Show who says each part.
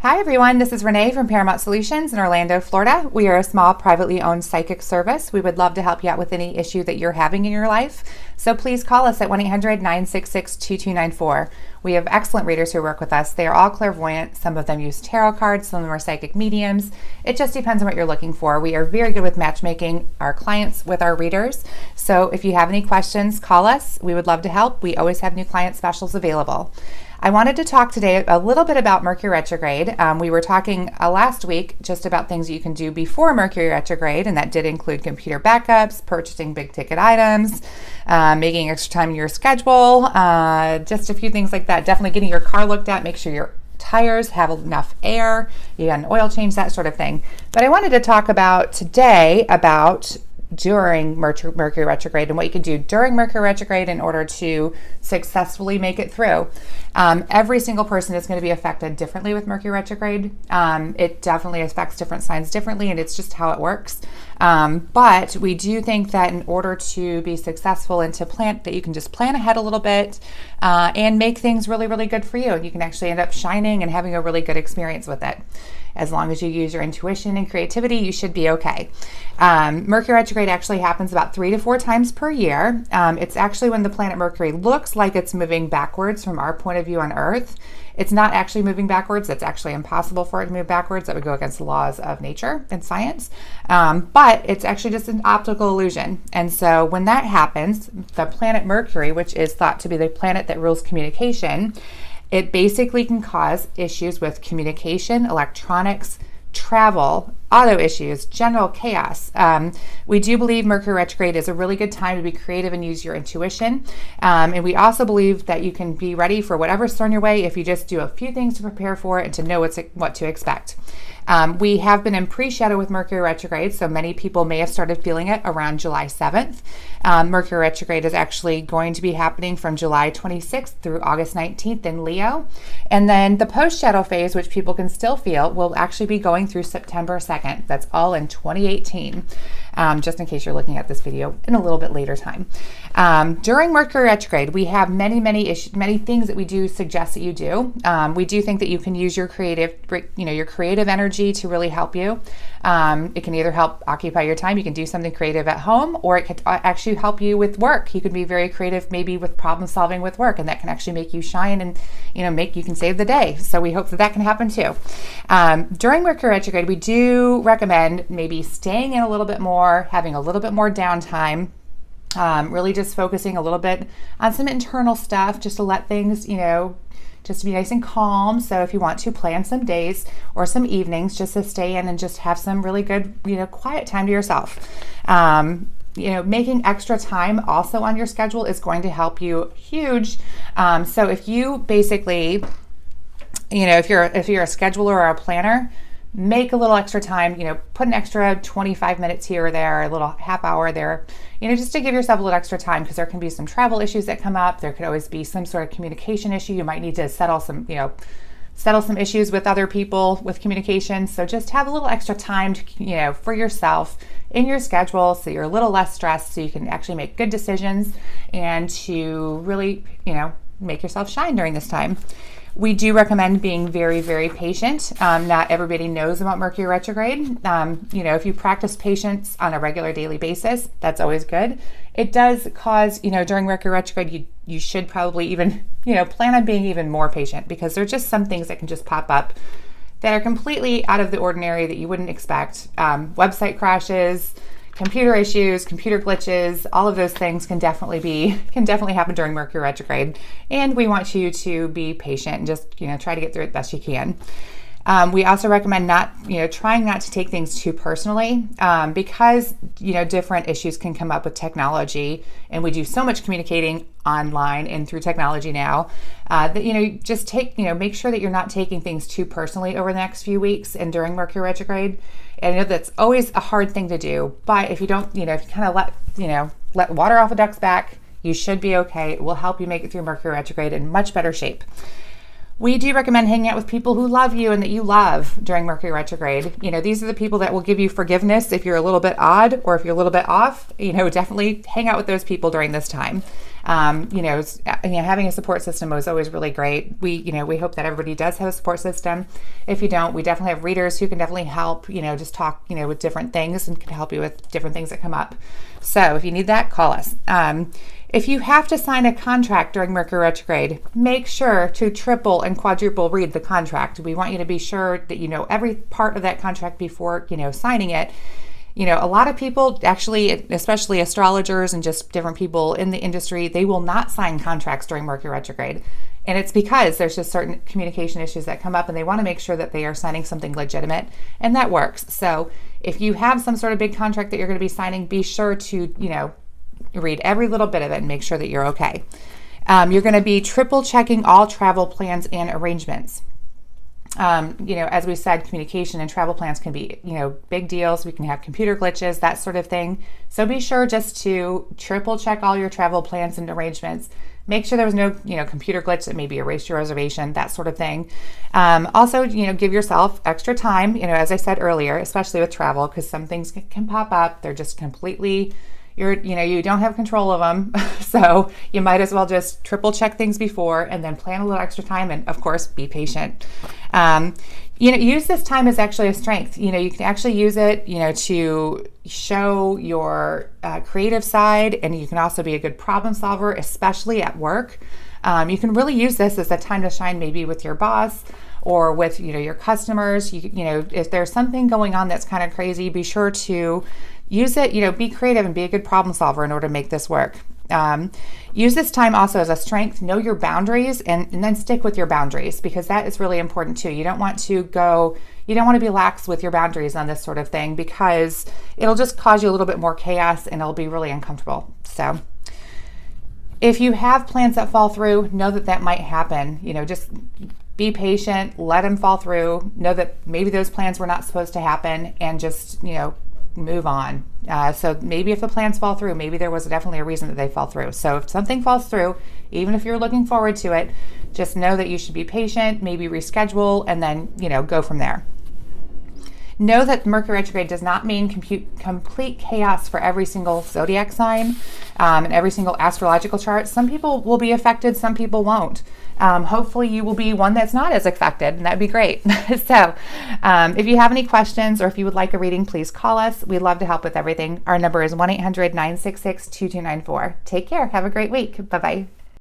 Speaker 1: Hi everyone, this is Renee from Paramount Solutions in Orlando, Florida. We are a small privately owned psychic service. We would love to help you out with any issue that you're having in your life. So please call us at 1-800-966-2294. We have excellent readers who work with us. They are all clairvoyant. Some of them use tarot cards, some of them are psychic mediums. It just depends on what you're looking for. We are very good with matchmaking our clients with our readers. So if you have any questions, call us. We would love to help. We always have new client specials available. I wanted to talk today a little bit about Mercury Retrograde. We were talking last week just about things you can do before Mercury Retrograde, and that did include computer backups, purchasing big ticket items, making extra time in your schedule, just a few things like that. Definitely getting your car looked at, make sure your tires have enough air, you got an oil change, that sort of thing. But I wanted to talk about today about during Mercury Retrograde and what you can do during Mercury Retrograde in order to successfully make it through. Every single person is going to be affected differently with Mercury Retrograde. It definitely affects different signs differently, and it's just how it works. But we do think that in order to be successful and to plan, that you can just plan ahead a little bit and make things really, really good for you. And you can actually end up shining and having a really good experience with it. As long as you use your intuition and creativity, you should be okay. Mercury retrograde actually happens about 3 to 4 times per year. It's actually when the planet Mercury looks like it's moving backwards from our point of view on Earth. It's not actually moving backwards. It's actually impossible for it to move backwards. That would go against the laws of nature and science. But it's actually just an optical illusion. And so when that happens, the planet Mercury, which is thought to be the planet that rules communication, it basically can cause issues with communication, electronics, travel, auto issues, general chaos. We do believe Mercury retrograde is a really good time to be creative and use your intuition. And we also believe that you can be ready for whatever's thrown your way if you just do a few things to prepare for it and to know what to expect. We have been in pre-shadow with Mercury retrograde, so many people may have started feeling it around July 7th. Mercury retrograde is actually going to be happening from July 26th through August 19th in Leo. And then the post-shadow phase, which people can still feel, will actually be going through September 2nd. That's all in 2018, just in case you're looking at this video in a little bit later time. During Mercury retrograde, we have many things that we do suggest that you do. We do think that you can use your creative energy to really help you. It can either help occupy your time. You can do something creative at home, or it could actually help you with work. You can be very creative, maybe with problem solving with work, and that can actually make you shine and you can save the day. So we hope that can happen too. During Mercury retrograde, we do recommend maybe staying in a little bit more, having a little bit more downtime. Really just focusing a little bit on some internal stuff just to let things, just to be nice and calm. So if you want to plan some days or some evenings just to stay in and just have some really good, quiet time to yourself. Making extra time also on your schedule is going to help you huge. So if you basically, if you're a scheduler or a planner, make a little extra time, put an extra 25 minutes here or there, a little half hour there, just to give yourself a little extra time, because there can be some travel issues that come up. There could always be some sort of communication issue. You might need to settle some issues with other people with communication. So just have a little extra time to, for yourself in your schedule, so you're a little less stressed, so you can actually make good decisions and to really, make yourself shine during this time. We do recommend being very, very patient. Not everybody knows about Mercury retrograde. If you practice patience on a regular daily basis, that's always good. It does cause, during Mercury retrograde, you should probably even, plan on being even more patient, because there are just some things that can just pop up that are completely out of the ordinary that you wouldn't expect. Website crashes, computer issues, computer glitches, all of those things can definitely happen during Mercury retrograde. And we want you to be patient and just, try to get through it best you can. We also recommend trying not to take things too personally, because, different issues can come up with technology, and we do so much communicating online and through technology now, that, just make sure that you're not taking things too personally over the next few weeks and during Mercury retrograde. And I know that's always a hard thing to do, but if you don't, if you kind of let water off a duck's back, you should be okay. It will help you make it through Mercury retrograde in much better shape. We do recommend hanging out with people who love you and that you love during Mercury retrograde. These are the people that will give you forgiveness if you're a little bit odd or if you're a little bit off. Definitely hang out with those people during this time. Having a support system is always really great. We hope that everybody does have a support system. If you don't, we definitely have readers who can definitely help, just talk, with different things and can help you with different things that come up. So if you need that, call us. If you have to sign a contract during Mercury retrograde, make sure to triple and quadruple read the contract. We want you to be sure that you know every part of that contract before, signing it. A lot of people actually, especially astrologers and just different people in the industry, they will not sign contracts during Mercury retrograde. And it's because there's just certain communication issues that come up and they want to make sure that they are signing something legitimate, and that works. So if you have some sort of big contract that you're going to be signing, be sure to, read every little bit of it and make sure that you're okay. You're going to be triple checking all travel plans and arrangements. As we said, communication and travel plans can be, big deals. We can have computer glitches, that sort of thing. So be sure just to triple check all your travel plans and arrangements. Make sure there was no, computer glitch that maybe erased your reservation, that sort of thing. Also, give yourself extra time, as I said earlier, especially with travel, because some things can pop up. They're just completely, you don't have control of them. So you might as well just triple check things before and then plan a little extra time and, of course, be patient. Use this time as actually a strength. You can actually use it, to show your creative side, and you can also be a good problem solver, especially at work. You can really use this as a time to shine, maybe with your boss or with, your customers. If there's something going on that's kind of crazy, be sure to use it, be creative and be a good problem solver in order to make this work. Use this time also as a strength. Know your boundaries and then stick with your boundaries, because that is really important too. You don't want to be lax with your boundaries on this sort of thing, because it'll just cause you a little bit more chaos and it'll be really uncomfortable. So if you have plans that fall through, know that might happen. Just be patient, let them fall through, know that maybe those plans were not supposed to happen, and just, move on. So maybe if the plans fall through, maybe there was definitely a reason that they fall through. So if something falls through, even if you're looking forward to it, just know that you should be patient, maybe reschedule, and then, go from there. Know that Mercury retrograde does not mean complete chaos for every single zodiac sign and every single astrological chart. Some people will be affected, some people won't. Hopefully you will be one that's not as affected, and that'd be great. So if you have any questions or if you would like a reading, please call us. We'd love to help with everything. Our number is 1-800-966-2294. Take care. Have a great week. Bye-bye.